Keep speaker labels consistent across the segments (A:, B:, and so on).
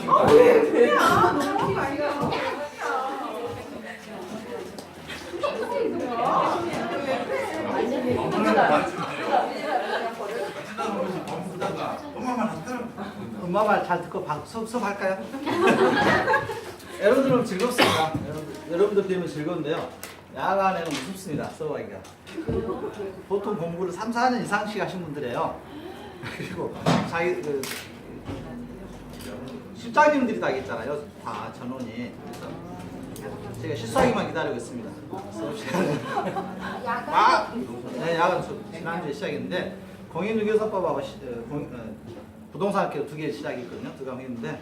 A: 왜 너무 아니야.
B: 엄마 말 잘 듣고 수업할까요? 여러분들은 즐겁습니다. 여러분들 때문에 즐거운데요. 야간에는 무섭습니다. 수업하기가. 보통 공부를 3, 4년 이상씩 하신 분들이에요. 그리고 자기 실장님들이 다 있잖아요. 다 전원이. 그래서 제가 실수하기만 기다리고 있습니다. 수업 시간에. 네, 야간 수업 지난주에 시작했는데 공인중개사법하고 부동산 학교 2개 시작했거든요. 2과목 했는데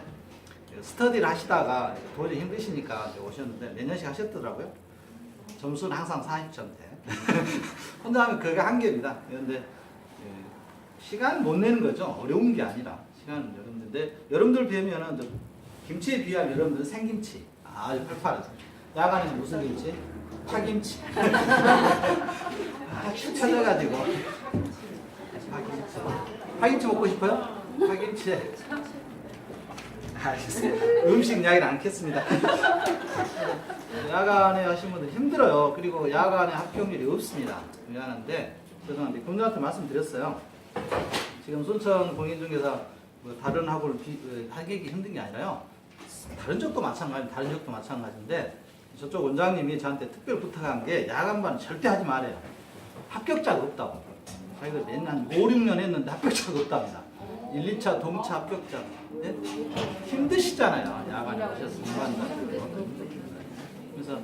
B: 스터디를 하시다가 도저히 힘드시니까 오셨는데 몇 년씩 하셨더라고요. 점수는 항상 40점대. 혼자 하면 그게 한계입니다. 그런데 시간 못 내는 거죠. 어려운 게 아니라 시간은 여러분들. 여러분들 뵈면은 김치에 비하면 여러분들은 생김치 아주 팔팔하죠. 야간에는 무슨 김치? 파김치. 축 처져가지고 파김치 먹고 싶어요? 파김치. 음식 이야기는 않겠습니다. 야간에 하신 분들 힘들어요. 그리고 야간에 합격률이 없습니다. 미안한데 죄송한데 군들한테 말씀드렸어요. 지금 순천 공인중개사 다른 학원을 하기 힘든 게 아니라요. 다른 쪽도 마찬가지인데 저쪽 원장님이 저한테 특별 부탁한 게 야간반 절대 하지 말아요. 합격자가 없다고. 자기가 맨날 5, 6년 했는데 합격자가 없답니다. 1, 2차 동차 합격자. 네? 힘드시잖아요. 야간에 하셨으면. 그래서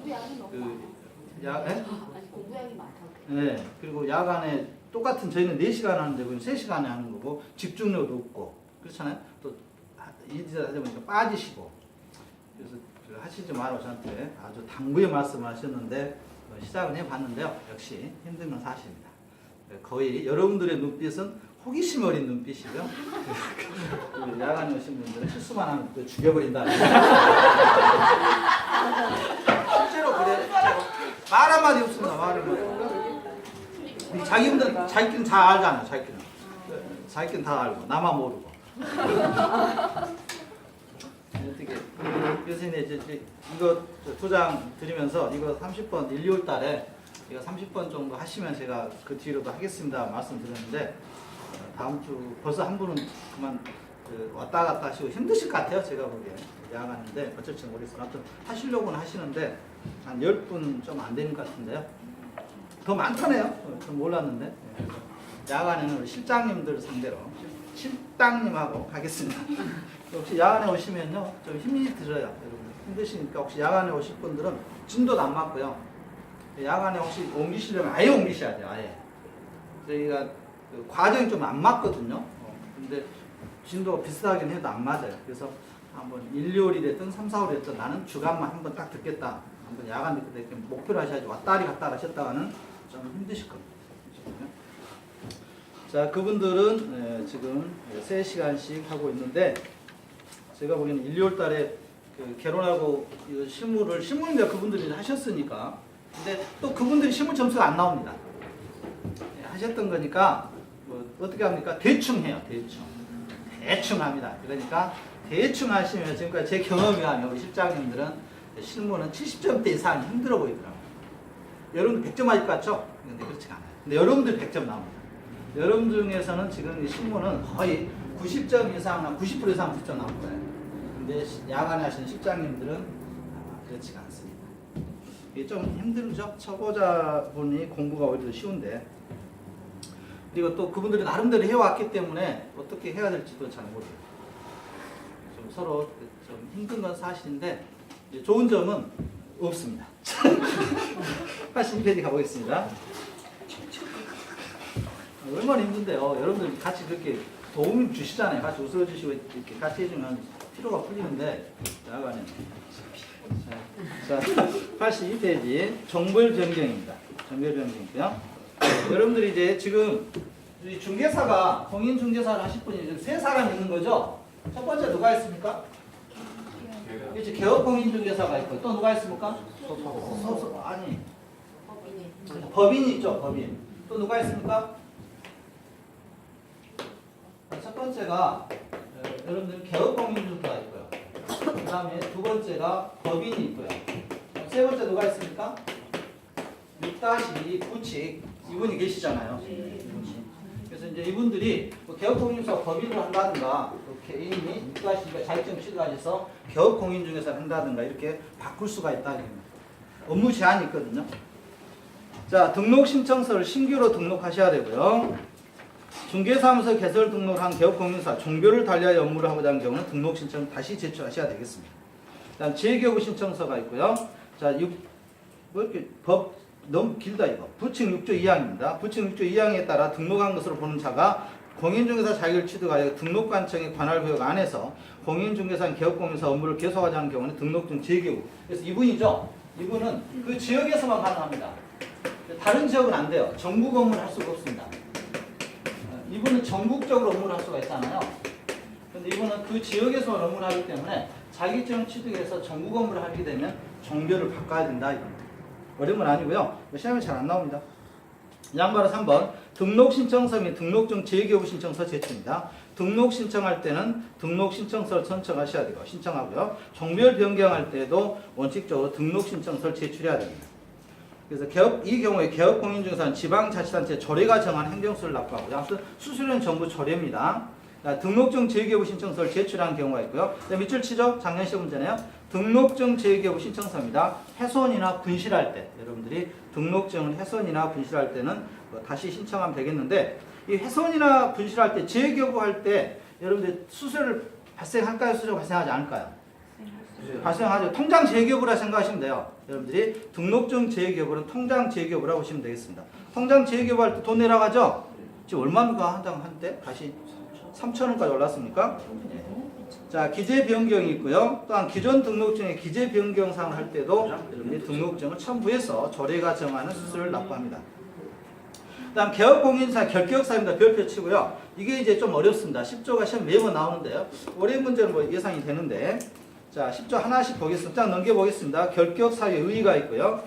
C: 공부량이 많다고.
B: 네. 그리고 야간에 똑같은 저희는 4시간 하는데 그건 3시간에 하는 거고 집중력도 없고 그렇잖아요. 또 이제 하다 보니까 빠지시고 그래서 하시지 말고 저한테 아주 당부의 말씀을 하셨는데 시작을 해봤는데요. 역시 힘든 건 사실입니다. 거의 여러분들의 눈빛은 호기심 어린 눈빛이죠. 야간에 오신 분들은 실수만 하면 또 죽여버린다. 실제로 그래요. 말 한마디 없습니다. 말 한마디. 자기끼는 다 알잖아요. 자기끼는 다 알고 나만 모르고. 어떻게? 그래서 이제 이거 2장 드리면서 이거 30번 1, 2월 달에 이거 30번 정도 하시면 제가 그 뒤로도 하겠습니다 말씀드렸는데 다음 주 벌써 한 분은 그만 왔다 갔다 하시고 힘드실 것 같아요. 제가 보기에 야간인데 어쩔지 모르겠어요. 아무튼 하시려고는 하시는데 한 10분 좀 안 되는 것 같은데요. 더 많다네요. 좀 몰랐는데 야간에는 실장님들 상대로 실장님하고 가겠습니다. 혹시 야간에 오시면요 좀 힘이 들어요. 여러분 힘드시니까 혹시 야간에 오실 분들은 진도도 안 맞고요. 야간에 혹시 옮기시려면 아예 옮기셔야 돼요. 아예 저희가 그 과정이 좀 안 맞거든요. 근데 진도가 비슷하긴 해도 안 맞아요. 그래서 한번 1, 2월이 됐든 3, 4월이 됐든 나는 주간만 한번 딱 듣겠다. 한번 야간 듣겠다 이렇게 목표를 하셔야지 왔다리 갔다 하셨다가는 좀 힘드실 겁니다. 자, 그분들은 지금 3시간씩 하고 있는데 제가 보기에는 1, 2월 달에 그 개론하고 실무인데 그분들이 하셨으니까 근데 또 그분들이 실무 점수가 안 나옵니다. 하셨던 거니까 뭐 어떻게 합니까? 대충 해요. 대충 합니다. 그러니까 대충 하시면 지금까지 제 경험에 의하면 우리 실장님들은 실무는 70점대 이상 힘들어 보이더라고요. 여러분들 100점 맞을 것 같죠? 근데 그렇지가 않아요. 근데 여러분들 100점 나옵니다. 여러분 중에서는 지금 이 실무는 거의 90점 이상, 90% 이상 90점 나올 거예요. 근데 야간에 하시는 실장님들은 아마 그렇지가 않습니다. 이게 좀 힘들죠? 초보자분이 공부가 오히려 쉬운데 그리고 또 그분들이 나름대로 해왔기 때문에 어떻게 해야 될지도 잘 모르겠어요. 좀 서로 좀 힘든 건 사실인데 좋은 점은 없습니다. 82페이지 가보겠습니다. 얼마나 힘든데요. 여러분들 같이 그렇게 도움 주시잖아요. 같이 웃어주시고 이렇게 같이 해주면 피로가 풀리는데 야간에 자 82페이지 정벌 변경입니다. 정벌 변경이고요. 여러분들이 이제 지금 중개사가 공인중개사를 하실 분이 지금 3사람 있는 거죠. 첫 번째 누가 있습니까? 이제 개업 공인중개사가 있고 또 누가 있습니까? 아니 법인이 있죠. 법인. 또 누가 있습니까? 첫 번째가 여러분들 개업 공인중개사가 있고요. 다음에 두 번째가 법인이 있고요. 세 번째 누가 있습니까? 6-2 부칙 이분이 계시잖아요. 그래서 이제 이분들이 뭐 개업공인중개사 법인을 한다든가 또 개인이 6-2가 자격증 취득해서 개업공인중개사를 한다든가 이렇게 바꿀 수가 있다. 업무 제한이 있거든요. 자, 등록 신청서를 신규로 등록하셔야 되고요. 중개사무소 개설 등록한 개업공인사 종교를 달리하여 업무를 하고자 하는 경우는 등록 신청 다시 제출하셔야 되겠습니다. 다음 재개업 신청서가 있고요. 자, 뭐 이렇게 법 너무 길다 이거. 부칙 6조 2항입니다. 부칙 6조 2항에 따라 등록한 것으로 보는 자가 공인중개사 자격을 취득하여 등록관청의 관할구역 안에서 공인중개사 개업공인사 업무를 계속하지 않는 경우는 등록증 재개국. 그래서 이분이죠. 이분은 그 지역에서만 가능합니다. 다른 지역은 안 돼요. 전국 업무를 할 수가 없습니다. 이분은 전국적으로 업무를 할 수가 있잖아요. 근데 이분은 그 지역에서만 업무를 하기 때문에 자격증 취득해서 전국 업무를 하게 되면 종교를 바꿔야 된다. 어려운 건 아니고요. 시험에 잘 안 나옵니다. 양바로 3번 등록 신청서 및 등록증 재개업 신청서 제출입니다. 등록 신청할 때는 등록 신청서를 선청하셔야 되고 신청하고요. 종별 변경할 때도 원칙적으로 등록 신청서를 제출해야 됩니다. 그래서 이 경우에 개업공인중개사는 지방자치단체 조례가 정한 행정수를 납부하고요. 아무튼 수수료는 전부 조례입니다. 등록증 재개업 신청서를 제출한 경우가 있고요. 밑줄 치죠? 작년 시험 문제네요. 등록증 재개업 신청서입니다. 훼손이나 분실할 때 여러분들이 등록증을 훼손이나 분실할 때는 다시 신청하면 되겠는데 이 훼손이나 분실할 때 재개업할 때 여러분들 수수료를 발생할까요? 수수료가 발생하지 않을까요? 발생하죠. 통장 재개업이라 생각하시면 돼요. 여러분들이 등록증 재개업은 통장 재개업이라고 보시면 되겠습니다. 통장 재개업할 때 돈 내라고 하죠? 지금 얼마입니까? 한 장 한때? 다시 3,000원까지 올랐습니까? 자, 기재 변경이 있고요. 또한 기존 등록증에 기재 변경 사항을 할 때도 여러분이 등록증을 첨부해서 조례가 정하는 수수료를 납부합니다. 그다음 개업공인사 결격사입니다. 별표 치고요. 이게 이제 좀 어렵습니다. 10조가 시험 매번 나오는데요. 올해 문제는 뭐 예상이 되는데 자, 10조 하나씩 보겠습니다. 쫙 넘겨보겠습니다. 결격 사유에 의의가 있고요.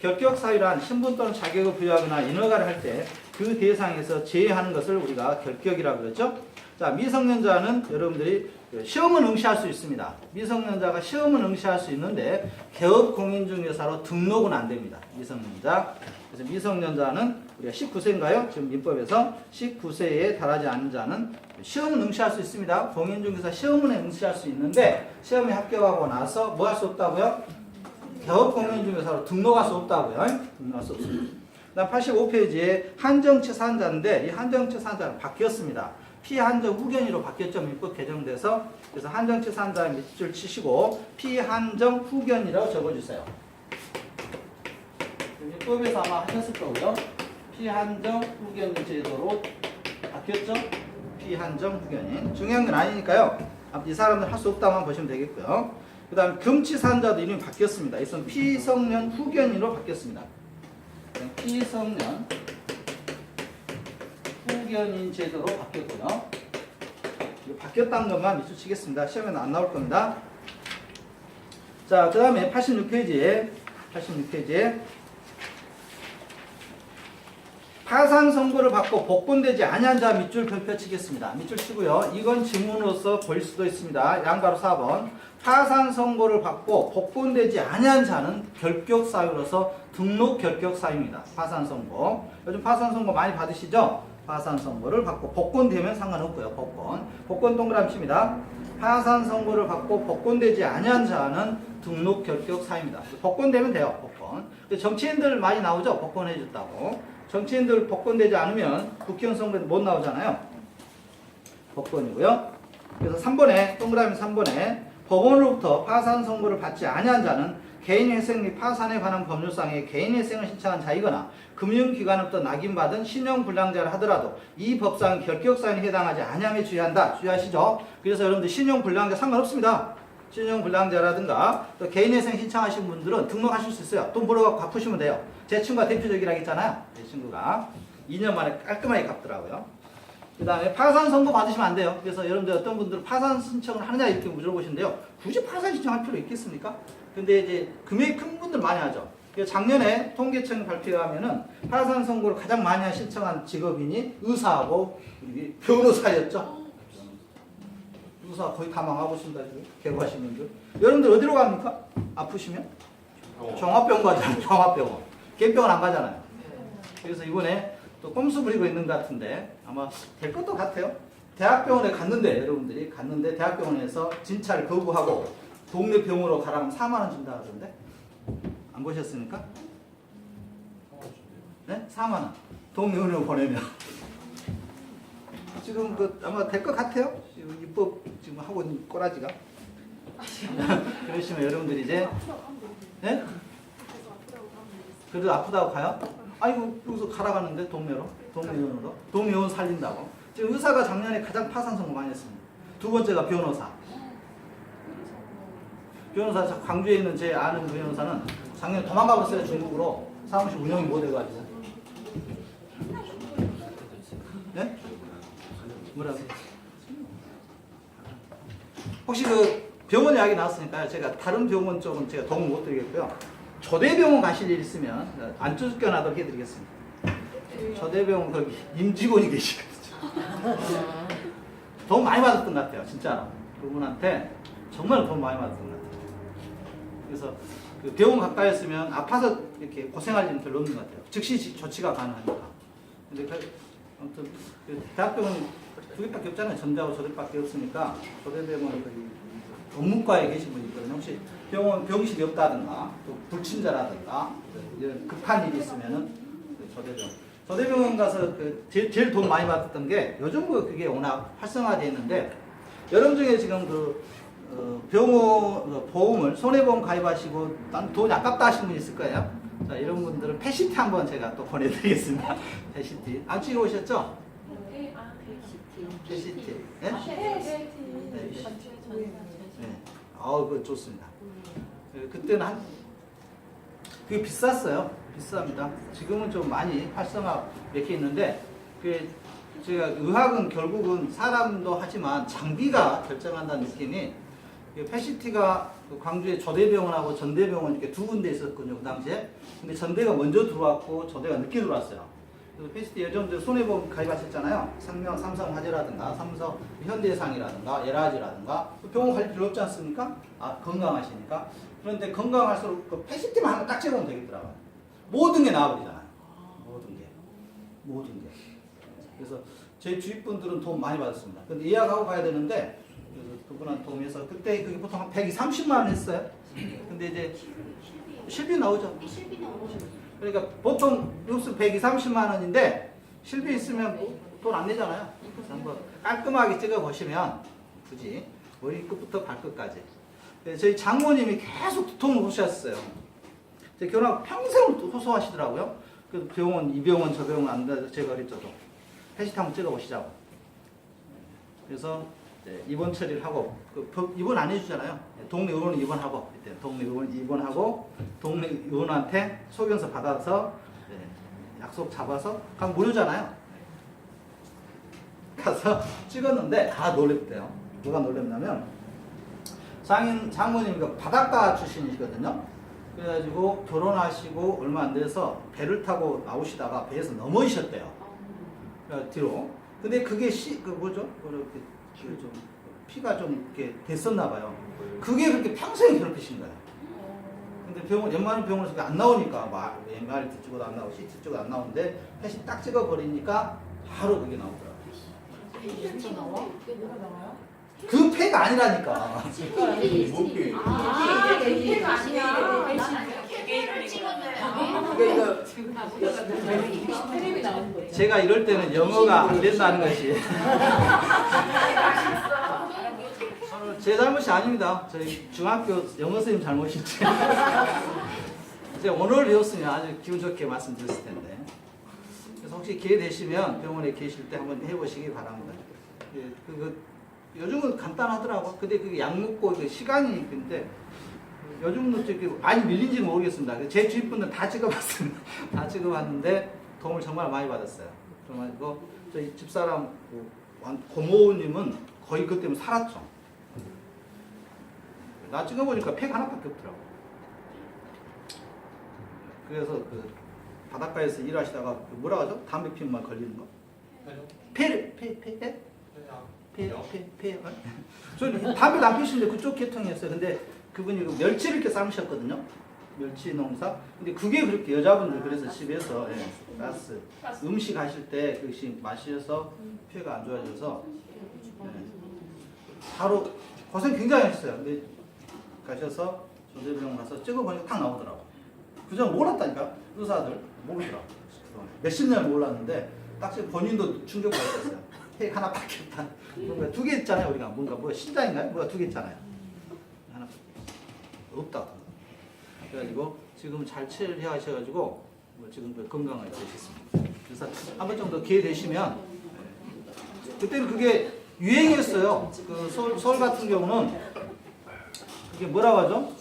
B: 결격 사유란 신분 또는 자격을 부여하거나 인허가를 할 때 그 대상에서 제외하는 것을 우리가 결격이라고 그러죠. 자, 미성년자는 여러분들이 시험은 응시할 수 있습니다. 미성년자가 시험은 응시할 수 있는데 개업공인중개사로 등록은 안 됩니다. 미성년자. 그래서 미성년자는 우리가 19세인가요? 지금 민법에서 19세에 달하지 않은 자는 시험은 응시할 수 있습니다. 공인중개사 시험은 응시할 수 있는데 시험에 합격하고 나서 뭐 할 수 없다고요? 개업공인중개사로 등록할 수 없다고요. 등록할 수 없습니다. 그다음 85페이지에 한정치사한자인데 이 한정치사한자는 바뀌었습니다. 피한정 후견이로 바뀌었죠. 민법 개정돼서. 그래서 한정치사한자는 밑줄 치시고 피한정 후견이라고 적어주세요. 민법에서 아마 하셨을 거고요. 피한정 후견 제도로 바뀌었죠. 피한정 후견인. 중요한 건 아니니까요. 이 사람들 할 수 없다만 보시면 되겠고요. 그 다음 금치사한자도 이름이 바뀌었습니다. 이것은 피성년 후견인으로 바뀌었습니다. 피성년 후견인 제도로 바뀌었고요. 바뀌었다는 것만 밑줄 치겠습니다. 시험에는 안 나올 겁니다. 자, 그 다음에 86페이지에 파산 선고를 받고 복권되지 아니한 자 밑줄 별표 치겠습니다. 밑줄 치고요. 이건 지문으로서 보일 수도 있습니다. 양가로 4번. 파산 선고를 받고 복권되지 아니한 자는 결격 사유로서 등록 결격 사유입니다. 파산 선고. 요즘 파산 선고 많이 받으시죠? 파산 선고를 받고 복권되면 상관없고요. 복권 동그라미 칩니다. 파산 선고를 받고 복권되지 아니한 자는 등록 결격 사유입니다. 복권되면 돼요. 복권. 정치인들 많이 나오죠? 복권해 줬다고. 정치인들 복권되지 않으면 국회의원 선거에 못 나오잖아요. 복권이고요. 그래서 3번에 동그라미 3번에 법원으로부터 파산 선고를 받지 아니한 자는 개인회생 및 파산에 관한 법률상의 개인회생을 신청한 자이거나 금융기관으로부터 낙인받은 신용불량자를 하더라도 이 법상 결격사유에 해당하지 아니함에 주의한다. 주의하시죠? 그래서 여러분들 신용불량자 상관없습니다. 신용불량자라든가 또 개인회생 신청하신 분들은 등록하실 수 있어요. 돈 벌어갖고 갚으시면 돼요. 제 친구가 대표적이라고 했잖아요. 제 친구가 2년 만에 깔끔하게 갚더라고요. 그 다음에 파산 선고 받으시면 안 돼요. 그래서 여러분들 어떤 분들은 파산 신청을 하느냐 이렇게 물어보시는데요. 굳이 파산 신청할 필요 있겠습니까? 근데 이제 금액이 큰 분들 많이 하죠. 작년에 통계청 발표하면은 파산 선고를 가장 많이 신청한 직업인이 의사하고 변호사였죠. 의사 거의 다 망하고 있습니다. 지금 개고하시는 분들. 여러분들 어디로 갑니까? 아프시면? 종합병원 가잖아요. 종합병원. 개인병원 안 가잖아요. 그래서 이번에 또 꼼수 부리고 있는 것 같은데 아마 될 것도 같아요. 대학병원에 갔는데 여러분들이 갔는데 대학병원에서 진찰 거부하고 동네 병원으로 가라면 4만 원 준다 그러던데 안 보셨습니까? 네? 4만 원. 동네 병원으로 보내면 지금 그 아마 될 것 같아요. 지금 입법 지금 하고 있는 꼬라지가. 그러시면 여러분들이 이제 네? 그래도 아프다고 가요? 아이고 여기서 가라 가는데 동네로 동네의원으로 동네의원 살린다고. 지금 의사가 작년에 가장 파산 선거 많이 했습니다. 두 번째가 변호사. 변호사 광주에 있는 제 아는 변호사는 작년에 도망가 버렸어요. 중국으로. 사무실 운영이 못 해가지고. 네? 뭐라고? 혹시 그 병원 이야기 나왔으니까 제가 다른 병원 쪽은 제가 도움 못 드리겠고요. 조대병원 가실 일 있으면 안 쫓겨나도록 해드리겠습니다. 조대병원 거기 임직원이 계시거든요. 도움 많이 받았던 것 같아요. 진짜로. 그분한테 정말 도움 많이 받았던 것 같아요. 그래서 그 병원 가까이 있으면 아파서 이렇게 고생할 일은 별로 없는 것 같아요. 즉시 조치가 가능하니까. 근데 아무튼 그 대학병원 두 개밖에 없잖아요. 전대하고 조대밖에 없으니까 조대병원 전문과에 계신 분이 있거든요. 혹시 병실이 없다든가 또 불친자라든가 이런 급한 일이 있으면은 조대병원 가서 그 제일 돈 많이 받았던 게 요즘 그게 워낙 활성화되어 있는데 여러분 중에 지금 그 병원 보험을 손해보험 가입하시고 난 돈이 아깝다 하시는 분 있을 거예요. 자, 이런 분들은 패시티 한번 제가 또 보내드리겠습니다. 패시티 안 찍어오셨죠?
C: 네,
B: 패시티. 네? 네. 그거 좋습니다. 그때는 그게 비쌌어요. 비쌉니다. 지금은 좀 많이 활성화 몇 개 있는데, 제가 의학은 결국은 사람도 하지만 장비가 결정한다는 느낌이, 패시티가 광주에 조대병원하고 전대병원 이렇게 두 군데 있었거든요, 그 당시에. 근데 전대가 먼저 들어왔고 조대가 늦게 들어왔어요. 그래서 패시티 예전에 손해보험 가입하셨잖아요. 삼성화재라든가 삼성 현대상이라든가 LRG라든가 병원 갈 필요 없지 않습니까? 건강하시니까. 그런데 건강할수록 그 패시티만 하나 딱 찍으면 되겠더라고요. 모든 게 나와버리잖아요. 모든 게. 그래서 제 주위 분들은 도움 많이 받았습니다. 근데 예약하고 가야 되는데 그래서 그분한테 도움해서 그때 그게 보통 한 130만 원 했어요. 근데 이제 실비 나오죠. 그러니까 보통 뉴스 130만 원인데 실비 있으면 돈 안 내잖아요. 그래서 한번 깔끔하게 찍어 보시면 굳이 머리끝부터 발끝까지. 저희 장모님이 계속 두통을 호소하셨어요. 제 결혼하고 평생 호소하시더라고요. 그 병원, 이 병원, 저 병원 안 돼, 제가 그랬죠. 패시티 한번 찍어 보시자고. 그래서 입원 처리를 하고 입원 안 해주잖아요. 동네 의원은 입원하고 동네 의원 입원하고 동네 의원한테 소견서 받아서 약속 잡아서 가면 무료잖아요. 가서 찍었는데 다 놀랬대요. 뭐가 놀랬냐면 장모님이 바닷가 출신이시거든요. 그래가지고 결혼하시고 얼마 안 돼서 배를 타고 나오시다가 배에서 넘어지셨대요. 뒤로. 근데 그게 피가 좀 이렇게 됐었나 봐요. 그게 그렇게 평생 괴롭히신 거예요. 근데 웬만한 병원에서 안 나오니까 MRI 찍어도 안 나오고 CT 찍어도 안 나오는데 패시 딱 찍어버리니까 바로 그게 나오더라고요. 그 폐가 아니라니까. 제가 이럴 때는 영어가 안 된다는 것이 제 잘못이 아닙니다. 저희 중학교 영어 선생님 잘못이지. 제가 언어를 배웠으면 아주 기분 좋게 말씀드렸을 텐데. 그래서 혹시 기회 되시면 병원에 계실 때 한번 해보시기 바랍니다. 요즘은 간단하더라고. 근데 그게 약 먹고 시간이 근데 요즘은 좀 많이 밀린지 모르겠습니다. 제 주위 분들 다 찍어봤습니다. 다 찍어봤는데 도움을 정말 많이 받았어요. 정말 저희 집사람 고모님은 거의 그것 때문에 살았죠. 나 찍어보니까 폐가 하나밖에 없더라고. 그래서 바닷가에서 일하시다가 뭐라 하죠? 담배 피우면 걸리는 거? 폐? 저 담배도 안 피우시는데 그쪽 계통이었어요. 근데 그분이 그 멸치를 이렇게 삶으셨거든요. 멸치 농사. 근데 그게 그렇게 여자분들 그래서 집에서 가스 음식 하실 때 그것이 마셔서 폐가 안 좋아져서 바로 고생 굉장히 하셨어요. 근데 가셔서 조대병원 가서 찍어보니까 탁 나오더라고. 그전 몰랐다니까 의사들 모르더라고. 몇십 년 몰랐는데 딱 지금 본인도 충격받았어요. 폐 하나 바뀌었다. 뭔가 두 개 있잖아요. 우리가 뭔가 뭐 신장인가요? 뭐가 두 개 있잖아요. 하나 없다. 그래가지고 지금 잘 치료해 하셔가지고 뭐 지금 건강하게 되셨습니다. 그래서 한 번 정도 기회 되시면 그때는 그게 유행이었어요. 그 서울 같은 경우는 그게 뭐라고 하죠?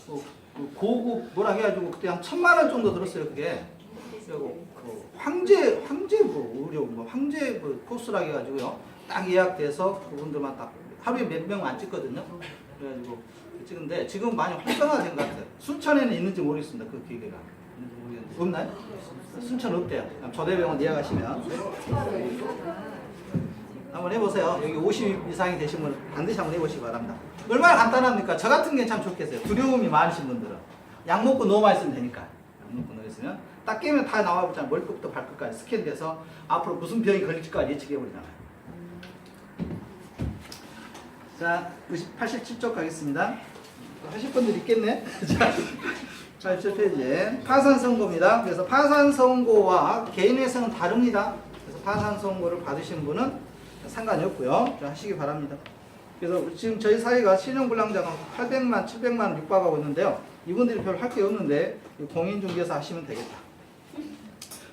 B: 고급 뭐라 해가지고 그때 한 1,000만 원 정도 들었어요. 그게 그리고 그 황제 뭐 의료 뭐 황제 뭐 코스라 해가지고요. 딱 예약돼서 그분들만 딱 하루에 몇 명만 찍거든요. 그래가지고 찍은데 지금 많이 활성화된 것 같아요. 순천에는 있는지 모르겠습니다. 그 기계가 없나요? 순천 없대요. 조대병원 예약하시면 한번 해보세요. 여기 50 이상이 되신 분 반드시 한번 해보시기 바랍니다. 얼마나 간단합니까? 저 같은 게 참 좋겠어요. 두려움이 많으신 분들은 약 먹고 누워만 있으면 되니까. 약 먹고 누워 있으면 딱 깨면 다 나와보잖아요. 머리끝부터 발끝까지 스캔돼서 앞으로 무슨 병이 걸릴지까지 예측해버리잖아요. 자, 87쪽 가겠습니다. 하실 분들 있겠네. 자, 87페이지에 파산선고입니다. 그래서 파산선고와 개인회생은 다릅니다. 그래서 파산선고를 받으신 분은 상관이 없고요. 하시기 바랍니다. 그래서 지금 저희 사회가 신용불량자가 800만, 700만 육박하고 있는데요. 이분들이 별 할 게 없는데 공인중개사 하시면 되겠다.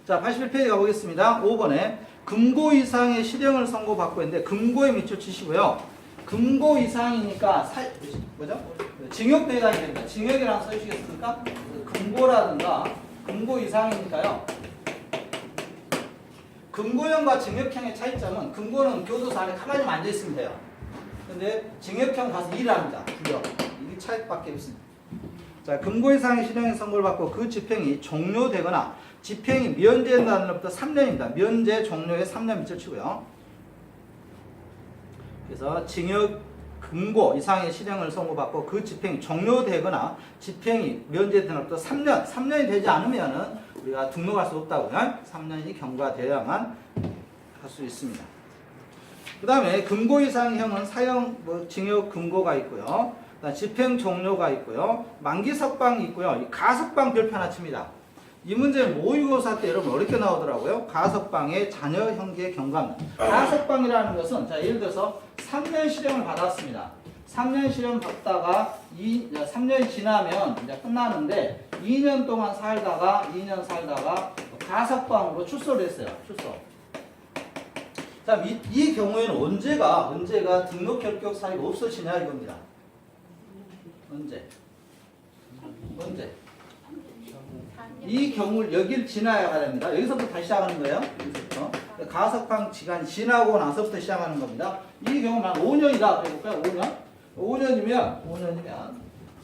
B: 자, 81페이지 가보겠습니다. 5번에 금고 이상의 실형을 선고받고 있는데 금고에 미쳐치시고요. 금고 이상이니까 뭐죠? 징역 대상이 됩니다. 징역이라고 써주시겠습니까? 금고라든가 금고 이상이니까요. 금고형과 징역형의 차이점은 금고는 교도소 안에 가만히 앉아 있으면 돼요. 근데 징역형 가서 일을 합니다. 구역. 이게 차이밖에 없습니다. 자, 금고 이상의 실형의 선고를 받고 그 집행이 종료되거나 집행이 면제된다는 날부터 3년입니다. 면제 종료에 3년 밑을 치고요. 그래서 징역 금고 이상의 실형을 선고받고 그 집행이 종료되거나 집행이 면제된 날부터 3년이 되지 않으면은 우리가 등록할 수 없다고요. 3년이 경과되어야만 할 수 있습니다. 그 다음에 금고 이상형은 사형 징역 금고가 있고요. 그다음 집행 종료가 있고요. 만기 석방이 있고요. 가석방 별표 하나 칩니다. 이 문제는 모의고사 때 여러분 어렵게 나오더라고요. 가석방의 자녀 형계 경과입니다. 가석방이라는 것은 자 예를 들어서 3년 실형을 받았습니다. 3년 실형 받다가 3년이 지나면 이제 끝나는데 2년 동안 살다가 가석방으로 출소를 했어요. 출소. 자, 이 경우에는 언제가 등록 결격 사유가 없어지냐 이겁니다. 언제? 이 경우를 여기를 지나야 됩니다. 여기서부터 다시 시작하는 거예요. 여기서부터. 가석방 기간이 지나고 나서부터 시작하는 겁니다. 이 경우는 5년이다. 해볼까요? 5년이면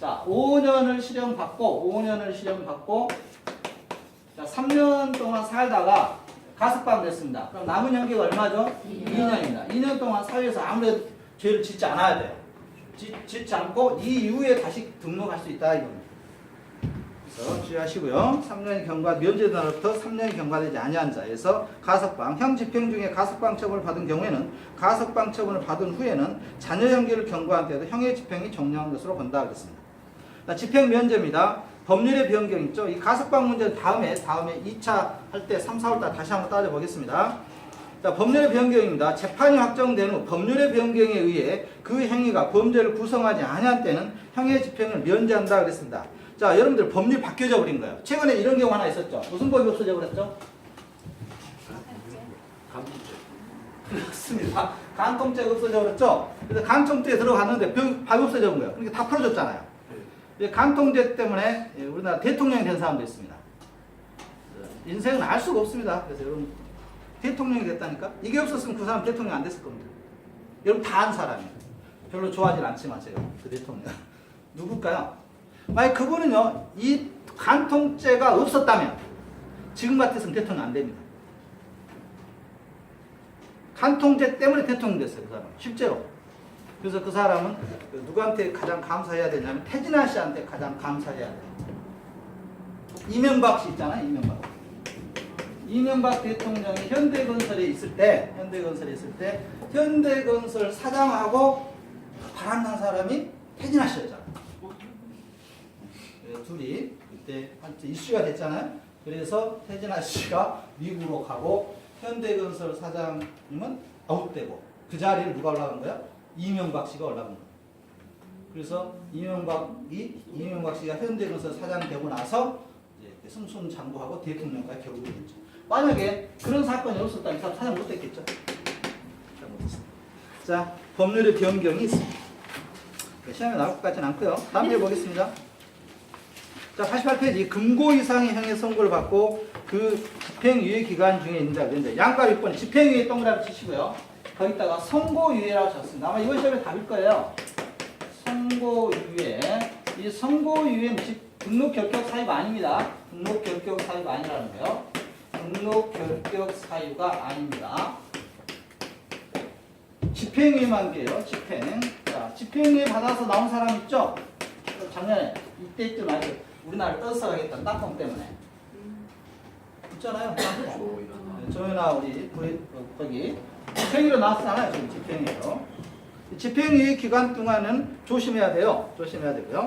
B: 자, 5년을 실형 받고 자, 3년 동안 살다가 가석방 됐습니다. 그럼 남은 형기가 얼마죠? 2년입니다. 2년 동안 사회에서 아무래도 죄를 짓지 않아야 돼요. 짓지 않고 이 이후에 다시 등록할 수 있다 이겁니다. 그래서 주의하시고요. 3년이 경과 면제된 날부터 3년이 경과되지 아니한 자에서 가석방, 형 집행 중에 가석방 처분을 받은 경우에는 가석방 처분을 받은 후에는 자녀 형기를 경과한 때도 형의 집행이 종료한 것으로 본다 그랬습니다. 집행 면제입니다. 법률의 변경 있죠. 이 가석방 문제는 다음에 2차 할 때 3, 4월 달 다시 한번 따져보겠습니다. 자, 법률의 변경입니다. 재판이 확정된 후 법률의 변경에 의해 그 행위가 범죄를 구성하지 아니한 때는 형의 집행을 면제한다 그랬습니다. 자, 여러분들 법률 바뀌어져 버린 거예요. 최근에 이런 경우 하나 있었죠. 무슨 법이 없어져 버렸죠? 간통죄. 그렇습니다. 간통죄가 없어져 버렸죠. 그래서 간통죄에 들어갔는데 법이 없어져 본 거예요. 그러니까 다 풀어졌잖아요. 간통죄 때문에 우리나라 대통령이 된 사람도 있습니다. 인생은 알 수가 없습니다. 그래서 여러분 대통령이 됐다니까? 이게 없었으면 그 사람 대통령 안 됐을 겁니다. 여러분 다 한 사람이에요. 별로 좋아하진 않지만 제가 그 대통령 누굴까요? 만약 그분은요 이 간통죄가 없었다면 지금 같았으면 대통령 안 됩니다. 간통죄 때문에 대통령 됐어요. 그 사람 실제로. 그래서 그 사람은 누구한테 가장 감사해야 되냐면 태진아 씨한테 가장 감사해야 돼요. 이명박 씨 있잖아요. 이명박 대통령이 현대건설에 있을 때 현대건설 사장하고 바람난 사람이 태진아 씨였잖아요. 둘이 그때 한때 이슈가 됐잖아요. 그래서 태진아 씨가 미국으로 가고 현대건설 사장님은 아웃되고 그 자리를 누가 올라간 거야? 이명박 씨가 올라간 거야. 그래서 이명박 씨가 현대건설 사장 되고 나서 이제 승승장구하고 대통령까지 결국은 됐죠. 만약에 그런 사건이 없었다면 사장 못됐겠죠. 자, 법률의 변경이 있습니다. 시험에 나올 것 같지는 않고요. 다음 편 보겠습니다. 자, 88페이지 금고 이상의 형의 선고를 받고 그 집행유예 기간 중에 있는다. 그런데 양가 6번에 집행유예 동그라미 치시고요. 거기다가 선고유예라고 쳤습니다. 아마 이번 시험에 답일 거예요. 선고유예. 이 선고유예는 등록 결격 사유가 아닙니다. 등록 결격 사유가 아니라는 거예요. 등록 결격 사유가 아닙니다. 집행유예만 돼요. 집행. 자, 집행유예 받아서 나온 사람 있죠? 작년에 이때쯤 아직 우리나라 떠서 가겠다. 땅콩 때문에. 있잖아요. 조연아 우리 거기 집행유예로 나왔잖아요. 지금 집행유예로. 집행유예 기간 동안은 조심해야 돼요. 조심해야 되고요.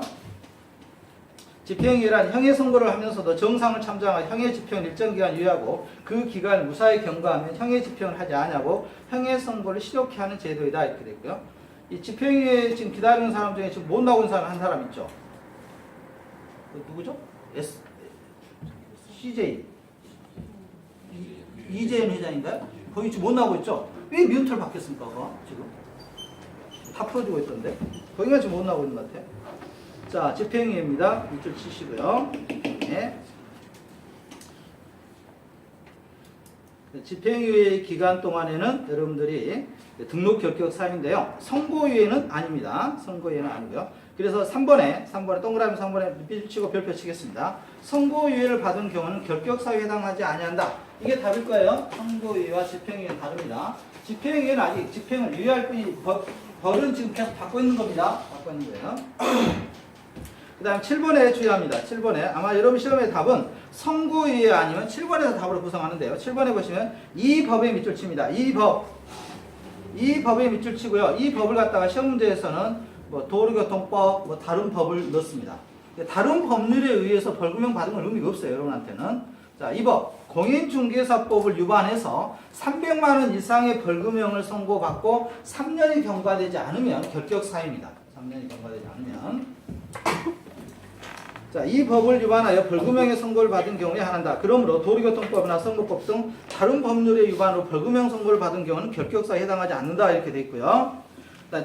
B: 집행유예란 형의 선고를 하면서도 정상을 참작한 형의 집행을 일정 기간 유예하고 그 기간을 무사히 경과하면 형의 집행을 하지 않냐고 형의 선고를 실효케 하는 제도이다. 이렇게 됐고요. 이 집행유예 지금 기다리는 사람 중에 지금 못 나온 사람 한 사람 있죠. 누구죠? CJ 이재현 회장인가요? 거기 지금 못 나오고 있죠? 왜 면허를 받겠습니까? 그거 지금 다 풀어주고 있던데 거기가 지금 못 나오고 있는 것 같아요. 자, 집행유예입니다. 밑줄 치시고요. 네. 집행유예 기간 동안에는 여러분들이 등록 결격 사유인데요. 선고유예는 아닙니다. 선고유예는 아니고요. 그래서 3번에 동그라미 3번에 밑줄 치고 별표 치겠습니다. 선고유예를 받은 경우는 결격 사유에 해당하지 아니한다. 이게 답일 거예요. 선고유예와 집행유예는 다릅니다. 집행유예는 아직 집행을 유예할 뿐이 벌은 지금 계속 받고 있는 겁니다. 받고 있는 거예요. 그 다음 7번에 주의합니다. 7번에 아마 여러분 시험의 답은 선고유예 아니면 7번에서 답으로 구성하는데요. 7번에 보시면 이 법에 밑줄 칩니다. 이 법에 밑줄 치고요. 이 법을 갖다가 시험 문제에서는 뭐 도로교통법, 뭐 다른 법을 넣습니다. 다른 법률에 의해서 벌금형 받은 건 의미가 없어요. 여러분한테는. 자, 이 법 공인중개사법을 위반해서 300만 원 이상의 벌금형을 선고받고 3년이 경과되지 않으면 결격 사유입니다. 3년이 경과되지 않으면. 자, 이 법을 위반하여 벌금형의 선고를 받은 경우에 한한다. 그러므로 도로교통법이나 선고법 등 다른 법률의 위반으로 벌금형 선고를 받은 경우는 결격사에 해당하지 않는다. 이렇게 되어 있고요.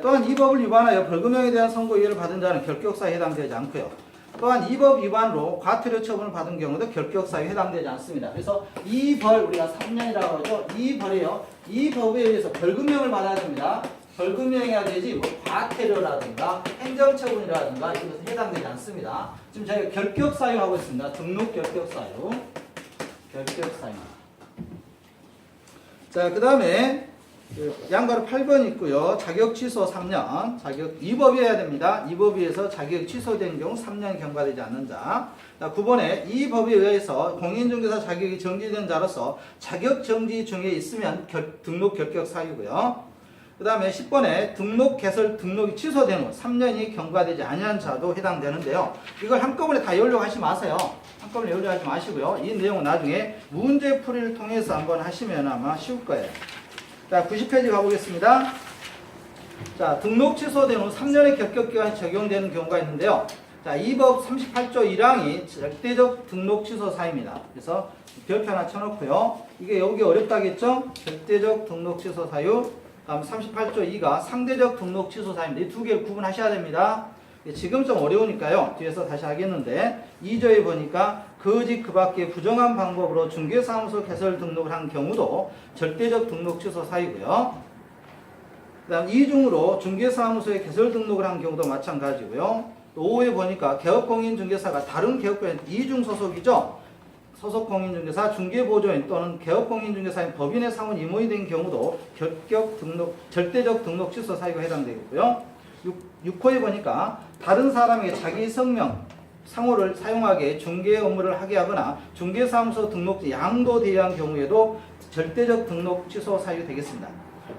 B: 또한 이 법을 위반하여 벌금형에 대한 선고유예를 받은 자는 결격사에 해당되지 않고요. 또한 이 법 위반으로 과태료 처분을 받은 경우도 결격사에 해당되지 않습니다. 그래서 이 벌, 우리가 3년이라고 하죠. 이 벌이요. 이 법에 의해서 벌금형을 받아야 됩니다. 벌금형이어야 되지 뭐 과태료라든가 행정처분이라든가 이것은 해당되지 않습니다. 지금 저희가 결격사유 하고 있습니다. 등록 결격사유. 자, 그 다음에 양가로 8번 있고요. 자격 취소 3년. 이 법이 해야 됩니다. 이 법에 의해서 자격 취소된 경우 3년이 경과되지 않는 자. 9번에 이 법에 의해서 공인중개사 자격이 정지된 자로서 자격 정지 중에 있으면 등록 결격 사유고요. 그 다음에 10번에 등록 개설 등록이 취소된 후 3년이 경과되지 아니한 자도 해당되는데요. 이걸 한꺼번에 다 외우려고 하지 마세요. 한꺼번에 외우려고 하지 마시고요. 이 내용은 나중에 문제풀이를 통해서 한번 하시면 아마 쉬울 거예요. 자, 90페이지 가보겠습니다. 자, 등록 취소된 후 3년의 결격기간이 적용되는 경우가 있는데요. 자, 이 법 38조 1항이 절대적 등록 취소 사유입니다. 그래서 별표 하나 쳐놓고요. 이게 여기 어렵다겠죠? 절대적 등록 취소 사유. 다음 38조 2가 상대적 등록 취소 사유입니다. 이 두 개를 구분하셔야 됩니다. 지금 좀 어려우니까요. 뒤에서 다시 하겠는데 2조에 보니까 그 밖에 부정한 방법으로 중개사무소 개설 등록을 한 경우도 절대적 등록 취소 사유고요. 그 다음 2중으로 중개사무소에 개설 등록을 한 경우도 마찬가지고요. 또 5에 보니까 개업공인중개사가 다른 개업공인 2중 소속이죠. 소속 공인중개사, 중개보조인 또는 개업공인중개사인 법인의 상호 임원이 된 경우도 절대적 등록 취소 사유가 해당되겠고요. 6호에 보니까 다른 사람에게 자기 성명, 상호를 사용하게 중개 업무를 하게 하거나 중개사무소 등록지 양도대여한 경우에도 절대적 등록 취소 사유 되겠습니다.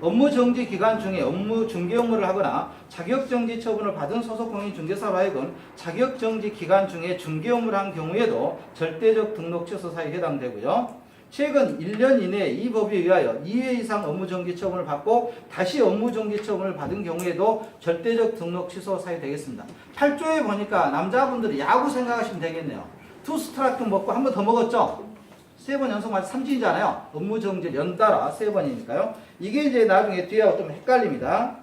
B: 업무 정지 기간 중에 업무 중개 업무를 하거나 자격 정지 처분을 받은 소속 공인 중개사로 하여금 자격 정지 기간 중에 중개 업무를 한 경우에도 절대적 등록 취소 사유에 해당되고요. 최근 1년 이내에 이 법에 의하여 2회 이상 업무 정지 처분을 받고 다시 업무 정지 처분을 받은 경우에도 절대적 등록 취소 사유 되겠습니다. 8조에 보니까 남자분들이 야구 생각하시면 되겠네요. 투 스트라이크 먹고 한 번 더 먹었죠? 3번 연속 맞아 3진이잖아요. 업무 정지 연달아 3번이니까요. 이게 이제 나중에 뒤하고 좀 헷갈립니다.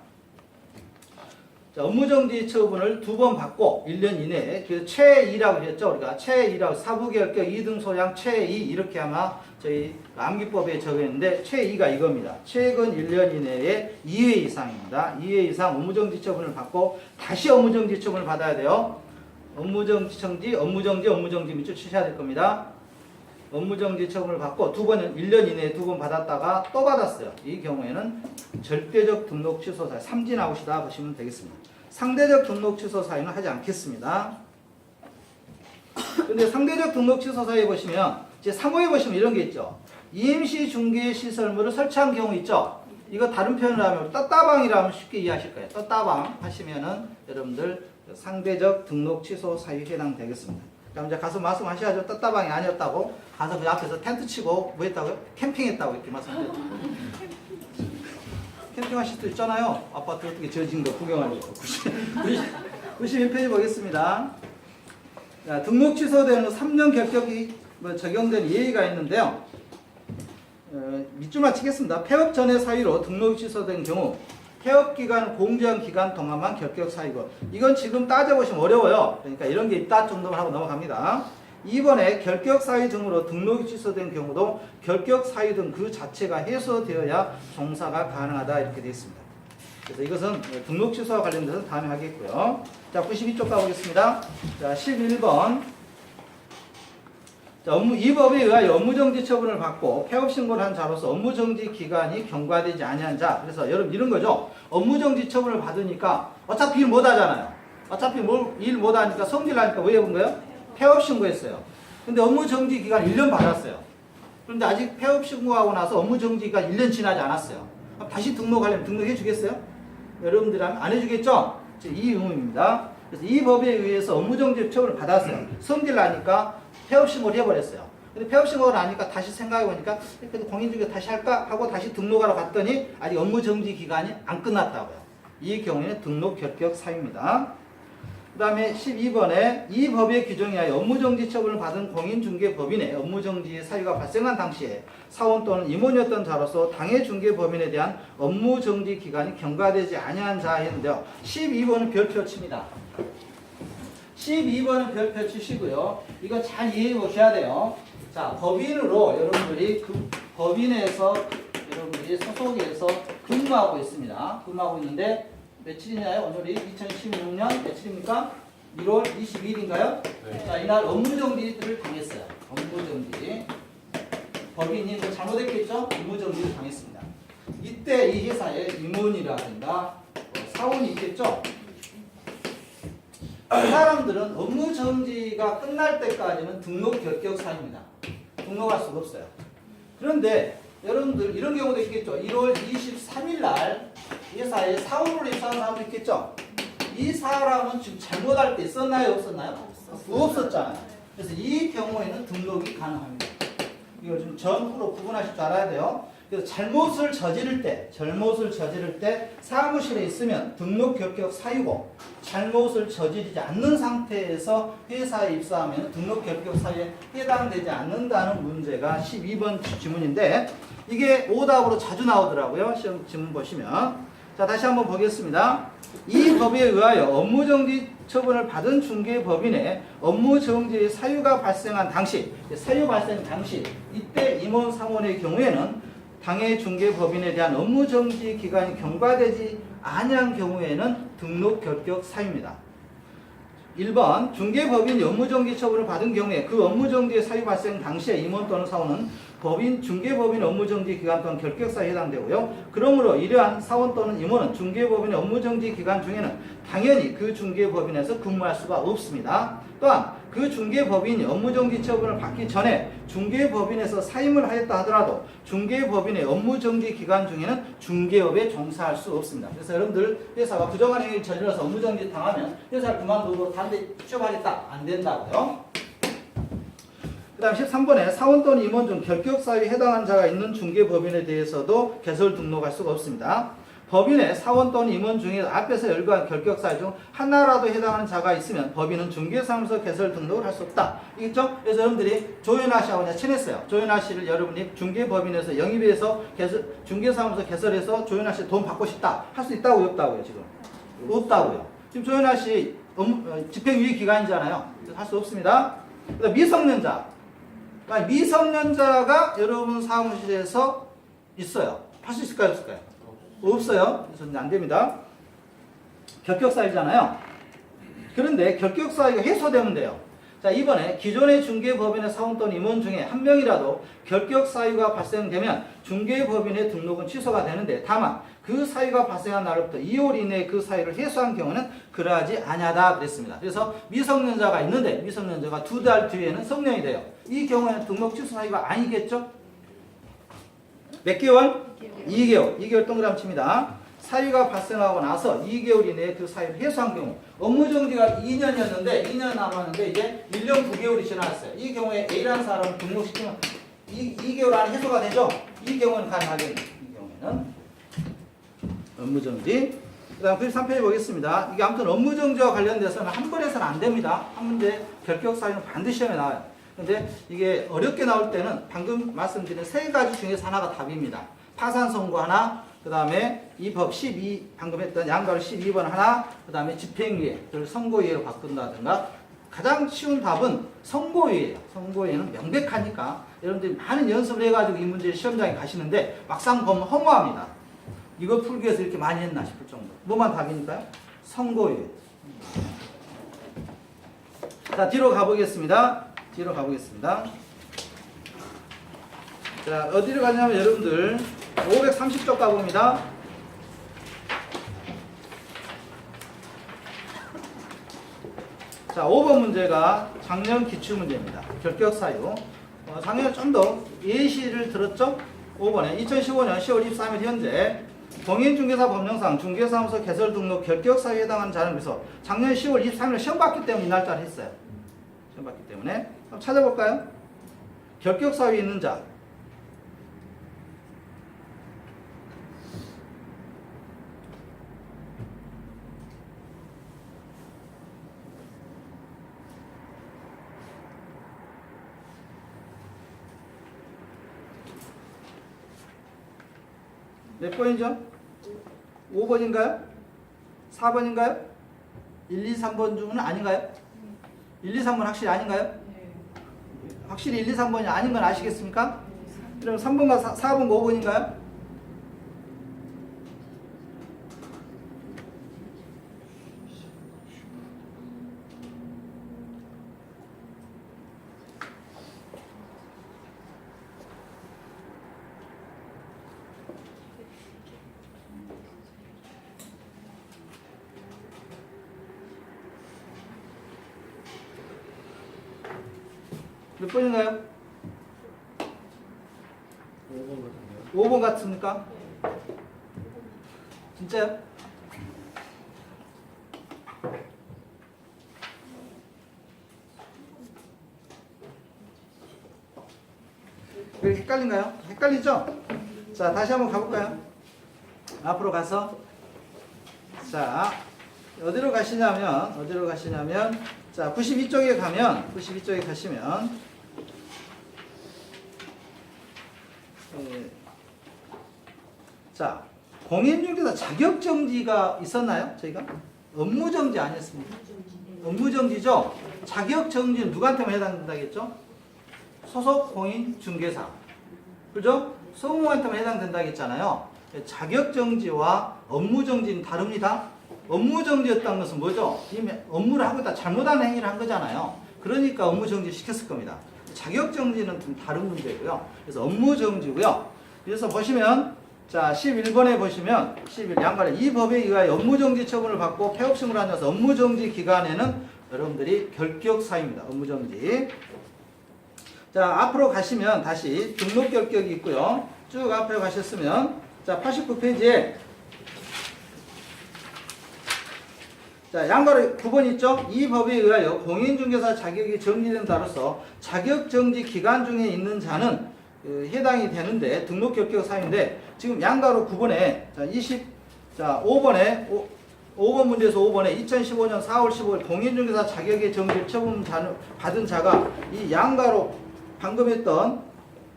B: 자, 업무 정지 처분을 2번 받고 1년 이내에 그래서 최2라고 했죠. 우리가 최2라고 사부결격 2등 소양 최2 이렇게 아마 저희 암기법에 적용했는데 최2가 이겁니다. 최근 1년 이내에 2회 이상입니다. 2회 이상 업무 정지 처분을 받고 다시 업무 정지 처분을 받아야 돼요. 업무 정지 밑줄 치셔야 될 겁니다. 업무 정지 처분을 받고 1년 이내에 2번 받았다가 또 받았어요. 이 경우에는 절대적 등록 취소 사유, 삼진아웃이다 보시면 되겠습니다. 상대적 등록 취소 사유는 하지 않겠습니다. 근데 상대적 등록 취소 사유에 보시면 이제 3호에 보시면 이런 게 있죠. 임시 중개 시설물을 설치한 경우 있죠. 이거 다른 표현을 하면 떴다방이라면 쉽게 이해하실 거예요. 떴다방 하시면은 여러분들 상대적 등록 취소 사유에 해당되겠습니다. 그럼 이제 가서 말씀하셔야죠. 떴다방이 아니었다고. 가서 그 앞에서 텐트 치고 뭐 했다고요? 캠핑했다고 이렇게 말씀하세요. 캠핑하실 수도 있잖아요. 아파트 어떻게 지어진 거 구경하는 거. 91페이지 보겠습니다. 자, 등록 취소되는 3년 결격이 적용된 예의가 있는데요. 밑줄만 치겠습니다. 폐업 전의 사유로 등록 취소된 경우 폐업기간 공정 기간 동안만 결격 사유고 이건 지금 따져보시면 어려워요. 그러니까 이런 게 있다 정도만 하고 넘어갑니다. 2번에 결격 사유 등으로 등록이 취소된 경우도 결격 사유 등 그 자체가 해소되어야 종사가 가능하다 이렇게 되어 있습니다. 그래서 이것은 등록 취소와 관련돼서 다음에 하겠고요. 자, 92쪽 가보겠습니다. 자, 11번. 자, 이 법에 의하여 업무정지 처분을 받고 폐업신고를 한 자로서 업무정지 기간이 경과되지 아니한 자. 그래서 여러분 이런 거죠. 업무정지 처분을 받으니까 어차피 일 못하잖아요. 어차피 일 못하니까 성질나니까 왜 해본 거예요? 폐업신고했어요. 근데 업무정지 기간 1년 받았어요. 그런데 아직 폐업신고하고 나서 업무정지 기간 1년 지나지 않았어요. 그럼 다시 등록하려면 등록해 주겠어요? 여러분들이 안 해주겠죠? 이 의무입니다. 그래서 이 법에 의해서 업무정지 처분을 받았어요. 성질나니까 폐업신고를 해버렸어요. 근데 폐업신고를 하니까 다시 생각해보니까 그래도 공인중개 다시 할까 하고 다시 등록하러 갔더니 아직 업무정지 기간이 안 끝났다고요. 이 경우에는 등록 결격 사유입니다. 그 다음에 12번에 이 법의 규정에 의하여 업무정지 처분을 받은 공인중개법인의 업무정지 사유가 발생한 당시에 사원 또는 임원이었던 자로서 당해 중개법인에 대한 업무정지 기간이 경과되지 아니한 자였는데요. 12번은 별표 칩니다. 12번은 별표 치시고요. 이거 잘 이해해 보셔야 돼요. 자, 법인으로 여러분들이 그 법인에서 여러분들이 소속에서 근무하고 있습니다. 근무하고 있는데 며칠이냐요? 오늘이 2016년 며칠입니까? 1월 22일인가요? 네. 자, 이날 업무정지를 당했어요. 업무정지. 법인이 뭐 잘못했겠죠? 업무정지를 당했습니다. 이때 이 회사에 임원이라든가 사원이 있겠죠? 그 사람들은 업무정지가 끝날 때까지는 등록 결격 사유입니다. 등록할 수가 없어요. 그런데 여러분들 이런 경우도 있겠죠. 1월 23일 날 회사에 사원으로 입사한 사람도 있겠죠. 이 사람은 지금 잘못할 때 있었나요? 없었나요? 없었잖아요. 그래서 이 경우에는 등록이 가능합니다. 이걸 좀 전후로 구분하실 줄 알아야 돼요. 그래서 잘못을 저지를 때 사무실에 있으면 등록 결격 사유고 잘못을 저지르지 않는 상태에서 회사에 입사하면 등록 결격 사유에 해당되지 않는다는 문제가 12번 지문인데 이게 오답으로 자주 나오더라고요. 시험 지문 보시면. 자, 다시 한번 보겠습니다. 이 법에 의하여 업무정지 처분을 받은 중개법인의 업무정지 사유가 발생한 당시, 사유 발생 당시 이때 임원 상원의 경우에는 당해 중개법인에 대한 업무정지 기간이 경과되지 아니한 경우에는 등록 결격 사유입니다. 1번 중개법인이 업무정지 처분을 받은 경우에 그 업무정지의 사유 발생 당시에 임원 또는 사원은 중개법인 업무정지 기간 동안 결격사유에 해당되고요. 그러므로 이러한 사원 또는 임원은 중개법인의 업무정지 기간 중에는 당연히 그 중개법인에서 근무할 수가 없습니다. 또한 그 중개법인이 업무정지 처분을 받기 전에 중개법인에서 사임을 하였다 하더라도 중개법인의 업무정지 기간 중에는 중개업에 종사할 수 없습니다. 그래서 여러분들 회사가 부정한 행위를 저질러서 업무정지 당하면 회사를 그만두고 다른 데 취업하겠다. 안 된다고요. 그 다음 13번에 사원 또는 임원 중 결격사유에 해당한 자가 있는 중개법인에 대해서도 개설 등록할 수가 없습니다. 법인의 사원 또는 임원 중에 앞에서 열거한 결격사유 중 하나라도 해당하는 자가 있으면 법인은 중개사무소 개설 등록을 할 수 없다. 이겠죠? 그래서 여러분들이 조윤아 씨하고 제가 친했어요. 조윤아 씨를 여러분이 중개법인에서 영입해서 중개사무소 개설해서 조윤아 씨 돈 받고 싶다. 할 수 있다고요? 없다고요? 지금? 없다고요. 지금 조윤아 씨 집행유예 기간이잖아요. 할 수 없습니다. 그다음 미성년자. 그러니까 미성년자가 여러분 사무실에서 있어요. 할 수 있을까요? 없을까요? 없어요. 그래서 안 됩니다. 결격사유잖아요. 그런데 결격사유가 해소되면 돼요. 자, 이번에 기존의 중개법인의 사원 또는 임원 중에 한 명이라도 결격사유가 발생되면 중개법인의 등록은 취소가 되는데 다만 그 사유가 발생한 날부터 2월 이내에 그 사유를 해소한 경우는 그러하지 아니하다 그랬습니다. 그래서 미성년자가 있는데 미성년자가 2달 뒤에는 성년이 돼요. 이 경우에는 등록 취소 사유가 아니겠죠? 몇 개월? 2개월 동그라미 칩니다. 사유가 발생하고 나서 2개월 이내에 그 사유를 해소한 경우 업무정지가 2년이었는데 2년 남았는데 이제 1년 9개월이 지났어요. 이 경우에 A라는 사람을 등록시키면 2개월 안에 해소가 되죠? 이 경우는 가능하겠네요. 이 경우에는 업무정지. 그 다음 93페이지 보겠습니다. 이게 아무튼 업무정지와 관련돼서는 한 번 해서는 안 됩니다. 한 문제 결격사유는 반드시 시험에 나와요. 근데 이게 어렵게 나올 때는 방금 말씀드린 세 가지 중에서 하나가 답입니다. 파산 선고 하나, 그 다음에 이 법 12, 방금 했던 양가로 12번 하나, 그 다음에 집행유예를 선고유예로 바꾼다든가. 가장 쉬운 답은 선고유예예요. 선고유예는 명백하니까 여러분들이 많은 연습을 해가지고 이 문제를 시험장에 가시는데 막상 보면 허무합니다. 이거 풀기 위해서 이렇게 많이 했나 싶을 정도. 뭐만 답이니까요? 선고유예. 자, 뒤로 가보겠습니다. 자, 어디로 가냐면 여러분들 530쪽 가봅니다. 자, 5번 문제가 작년 기출문제입니다. 결격사유. 작년에 좀 더 예시를 들었죠? 5번에 2015년 10월 23일 현재 공인중개사 법령상 중개사무소 개설 등록 결격사유에 해당하는 자는 그래서 작년 10월 23일 시험 봤기 때문에 이 날짜를 했어요. 시험 봤기 때문에. 한번 찾아볼까요? 결격사유에 있는 자. 몇 번이죠? 5번인가요? 4번인가요? 1, 2, 3번 중은 아닌가요? 1, 2, 3번 확실히 아닌가요? 확실히 1, 2, 3번이 아닌 건 아시겠습니까? 그럼 3번과 4번과 5번인가요? 몇 번인가요? 5번 같습니까? 진짜요? 왜 헷갈린가요? 헷갈리죠? 자, 다시 한번 가볼까요? 앞으로 가서 자, 어디로 가시냐면 자, 92쪽에 가시면 자, 공인중개사 자격정지가 있었나요? 저희가? 업무정지 아니었습니까? 업무정지죠? 자격정지는 누구한테만 해당된다겠죠? 소속 공인중개사. 그죠? 소무한테만 해당된다겠잖아요. 자격정지와 업무정지는 다릅니다. 업무정지였다는 것은 뭐죠? 이미 업무를 하고 있다 잘못한 행위를 한 거잖아요. 그러니까 업무정지 시켰을 겁니다. 자격정지는 좀 다른 문제고요. 그래서 업무정지고요. 그래서 보시면 자 11번에 보시면 11 양반에 이 법에 의하여 업무정지 처분을 받고 폐업신고를 하면서 업무정지 기간에는 여러분들이 결격사유입니다. 업무정지. 자 앞으로 가시면 다시 등록 결격이 있고요. 쭉 앞으로 가셨으면 자 89페이지에 자, 양가로 9번 있죠? 이 법에 의하여 공인중개사 자격이 정지된다로서 자격정지 기간 중에 있는 자는 해당이 되는데 등록 결격 사유인데 지금 양가로 9번에 자 5번 문제에서 5번에 2015년 4월 15일 공인중개사 자격의 정지를 처분 받은 자가 이 양가로 방금 했던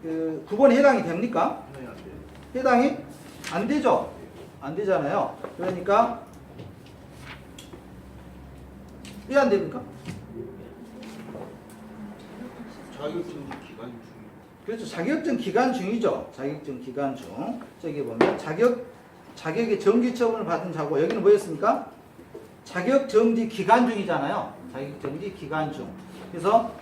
B: 9번에 해당이 됩니까? 해당이 안 되죠? 안 되잖아요. 그러니까 왜 안 됩니까?
C: 자격증 기간 중.
B: 그렇죠. 자격증 기간 중이죠. 자격증 기간 중. 저기 보면 자격의 정지 처분을 받은 자고 여기는 뭐였습니까? 자격 정지 기간 중이잖아요. 자격 정지 기간 중. 그래서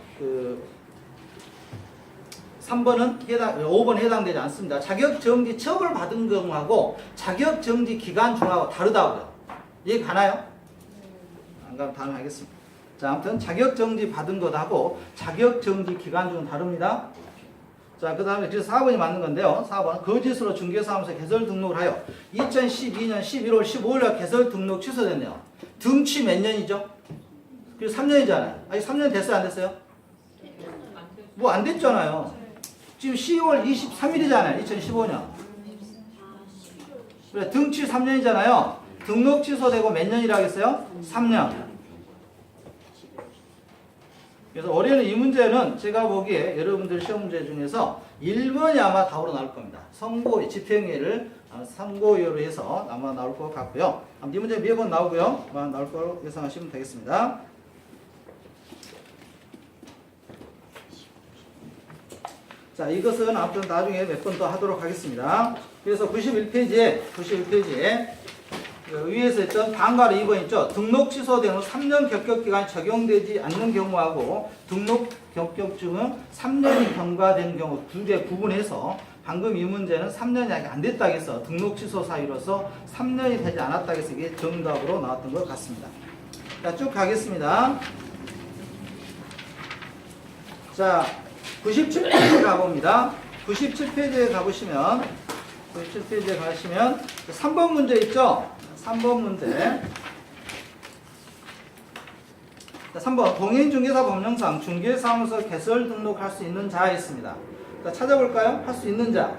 B: 3번은 5번 해당되지 않습니다. 자격 정지 처분을 받은 경우하고 자격 정지 기간 중하고 다르다고요. 이해 가나요? 안 가면 다음에 하겠습니다. 자, 아무튼 자격정지 받은 것하고 자격정지 기간 중은 다릅니다. 자, 그 다음에 그래서 4번이 맞는 건데요. 4번 거짓으로 중개사무소 개설 등록을 하여 2012년 11월 15일날 개설 등록 취소됐네요. 등취 몇 년이죠? 그래서 3년이잖아요. 아니 3년 됐어요? 안 됐어요? 뭐 안 됐잖아요. 지금 10월 23일이잖아요. 2015년. 그래 등취 3년이잖아요. 등록 취소되고 몇 년이라 하겠어요? 3년. 그래서 올해는 이 문제는 제가 보기에 여러분들 시험 문제 중에서 1번이 아마 답으로 나올 겁니다. 선고, 집행유예를 선고유예로 해서 아마 나올 것 같고요. 이 문제 몇 번 나오고요. 아마 나올 거로 예상하시면 되겠습니다. 자, 이것은 아무튼 나중에 몇 번 더 하도록 하겠습니다. 그래서 91페이지에 위에서 했던 방과로 2번 있죠. 등록 취소된 후 3년 결격기간이 적용되지 않는 경우하고 등록 결격증은 3년이 경과된 경우 두 개 구분해서 방금 이 문제는 3년이 안 됐다 해서 등록 취소 사유로서 3년이 되지 않았다 해서 이게 정답으로 나왔던 것 같습니다. 자, 쭉 가겠습니다. 자, 97페이지에 가봅니다. 97페이지에 가보시면 97페이지에 가시면 3번 문제 있죠? 3번 문제. 자, 3번 공인중개사 법령상 중개사무소 개설 등록할 수 있는 자 있습니다. 자, 찾아볼까요? 할 수 있는 자.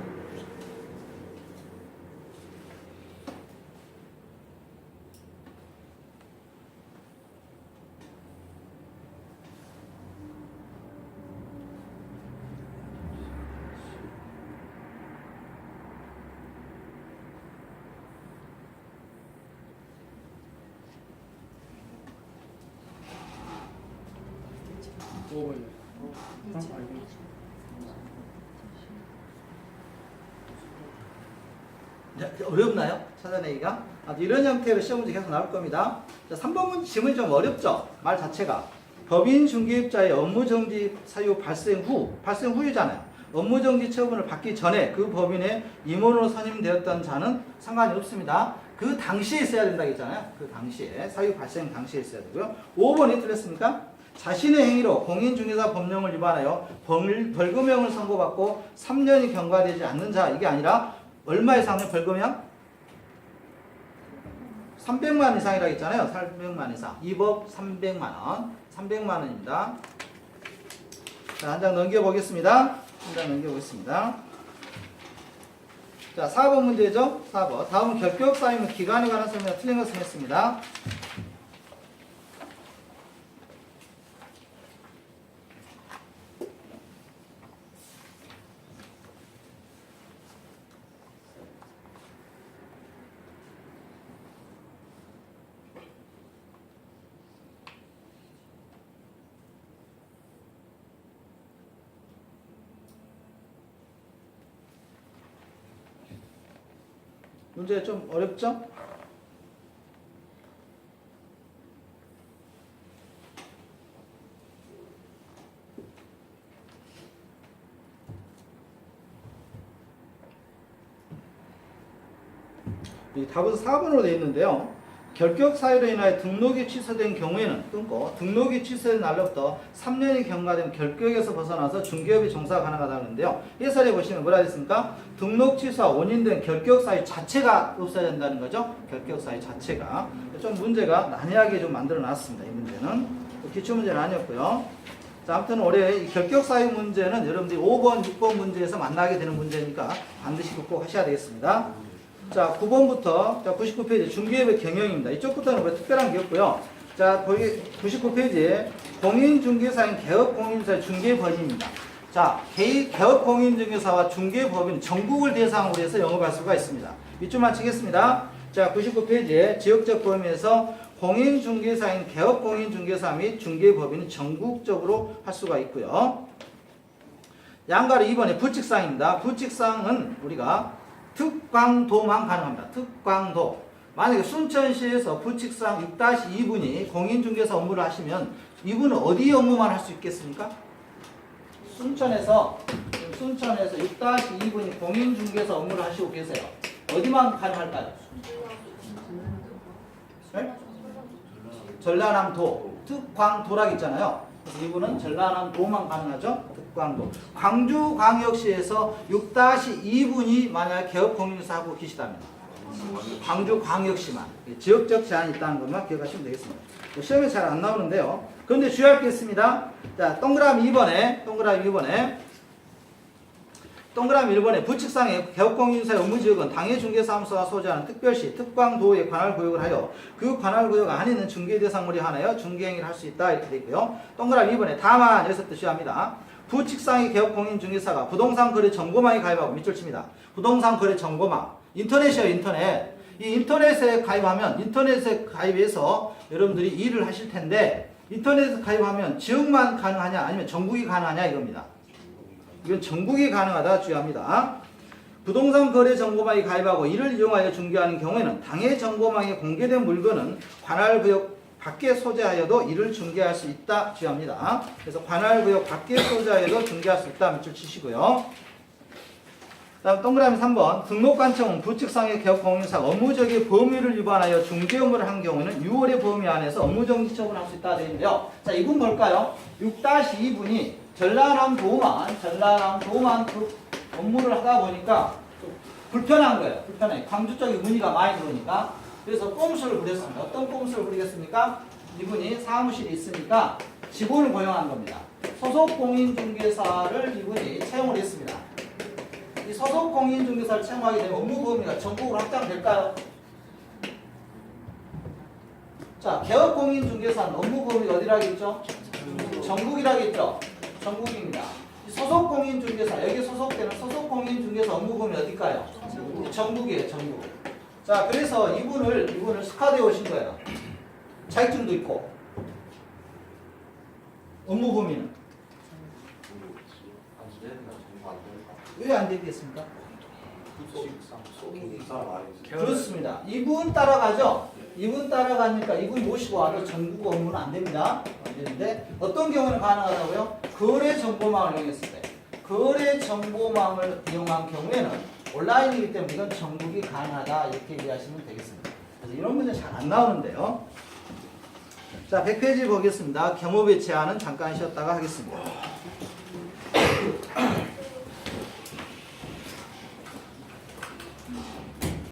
B: 어렵나요? 찾아내기가? 이런 형태로 시험 문제 계속 나올 겁니다. 자, 3번 문제 질문이 좀 어렵죠? 말 자체가. 법인 중개업자의 업무정지 사유 발생 후이잖아요. 업무정지 처분을 받기 전에 그 법인의 임원으로 선임되었던 자는 상관이 없습니다. 그 당시에 있어야 된다고 했잖아요. 그 당시에, 사유 발생 당시에 있어야 되고요. 5번이 틀렸습니까? 자신의 행위로 공인중개사 법령을 위반하여 벌금형을 선고받고 3년이 경과되지 않는 자, 이게 아니라 얼마 이상의 벌금형? 300만 이상이라고 했잖아요. 300만 이상. 이 법 300만 원. 300만 원입니다. 자, 한 장 넘겨보겠습니다. 한 장 넘겨보겠습니다. 자, 4번 문제죠. 4번. 다음은 결격 사유는 기간에 관한 설명이 틀린 것을 했습니다. 문제 좀 어렵죠? 이 답은 4번으로 되어 있는데요. 결격 사유로 인하여 등록이 취소된 경우에는 끊고 등록이 취소된 날로부터 3년이 경과되면 결격에서 벗어나서 중개업이 종사가 가능하다는데요. 예설에 보시면 뭐라 했습니까? 등록 취소와 원인 된 결격 사유 자체가 없어야 된다는 거죠. 결격 사유 자체가. 좀 문제가 난해하게 좀 만들어 놨습니다. 이 문제는. 기출 문제는 아니었고요. 자, 아무튼 올해 이 결격 사유 문제는 여러분들이 5번, 6번 문제에서 만나게 되는 문제니까 반드시 꼭 하셔야 되겠습니다. 자, 9번부터 자, 99페이지 중개업의 경영입니다. 이쪽부터는 뭐 특별한 게 없고요. 자, 거기 99페이지에 공인중개사인 개업공인사의 중개법인입니다. 자, 개업공인중개사와 중개법인 전국을 대상으로 해서 영업할 수가 있습니다. 밑줄만 치겠습니다. 자, 99페이지에 지역적 범위에서 공인중개사인 개업공인중개사 및 중개법인은 전국적으로 할 수가 있고요. 양가로 2번에 불칙사항입니다. 불칙사항은 우리가 특광도만 가능합니다. 특광도. 만약에 순천시에서 불칙사항 6-2분이 공인중개사 업무를 하시면 이분은 어디 업무만 할 수 있겠습니까? 순천에서 6-2분이 공인중개사 업무를 하시고 계세요. 어디만 가능할까요? 네? 전라남도 특광도라고 있잖아요. 그래서 이분은 전라남도만 가능하죠. 특광도. 광주광역시에서 6-2분이 만약 개업공인사 하고 계시다면 광주광역시만 지역적 제한이 있다는 것만 기억하시면 되겠습니다. 시험에 잘 안 나오는데요. 그런데 주의할 게 있습니다. 자, 동그라미 2번에 불칙상의 개업공인사의 업무지역은 당해중개사무소가 소재하는 특별시, 특광도에 관할 구역을 하여 그 관할 구역 안에 있는 중개대상물에 한하여 중개행위를 할 수 있다 이렇게 되어 있고요. 동그라미 2번에 다만 여기서 뜻이합니다. 불칙상의 개업공인중개사가 부동산 거래 정보망에 가입하고 밑줄 칩니다. 부동산 거래 정보망 인터넷이에요. 인터넷. 이 인터넷에 가입하면 인터넷에 가입해서 여러분들이 일을 하실 텐데 인터넷에 가입하면 지역만 가능하냐 아니면 전국이 가능하냐 이겁니다. 이건 전국이 가능하다 주의합니다. 부동산 거래 정보망에 가입하고 이를 이용하여 중개하는 경우에는 당해 정보망에 공개된 물건은 관할구역 밖에 소재하여도 이를 중개할 수 있다 주의합니다. 그래서 관할구역 밖에 소재하여도 중개할 수 있다 밑줄 치시고요. 다음 동그라미 3번 등록관청은 불칙상의 개업공인사가 업무적인 범위를 위반하여 중개 업무를 한 경우에는 6월의 범위 안에서 업무정지 처분할 수 있다 되어 있는데요. 자, 이분 볼까요? 6-2분이 전라남도만 그 업무를 하다 보니까 좀 불편한 거예요. 불편해. 광주 쪽에 문의가 많이 들어오니까. 그래서 꼼수를 부렸습니다. 어떤 꼼수를 부리겠습니까? 이분이 사무실이 있으니까 직원을 고용한 겁니다. 소속 공인중개사를 이분이 채용을 했습니다. 이 소속 공인중개사를 채용하게 되면 업무 범위가 전국으로 확장될까요? 자, 개업 공인중개사는 업무 범위가 어디라겠죠? 전국이라겠죠? 전국입니다. 소속 공인중개사, 여기 소속되는 소속 공인중개사 업무 범위 어딜까요? 전국이에요, 전국. 자, 그래서 이분을 스카드에 오신 거예요. 자격증도 있고. 업무 범위는? 왜 안 되겠습니까? 그렇습니다. 이분 따라가죠? 이분 따라가니까 이분 모시고 와도 전국 업무는 안 됩니다. 안 되는데 어떤 경우는 가능하다고요? 거래 정보망을 이용했을 때. 거래 정보망을 이용한 경우에는 온라인이기 때문에 이건 전국이 가능하다 이렇게 이해하시면 되겠습니다. 그래서 이런 문제 잘 안 나오는데요. 자, 100페이지 보겠습니다. 경업의 제한은 잠깐 쉬었다가 하겠습니다.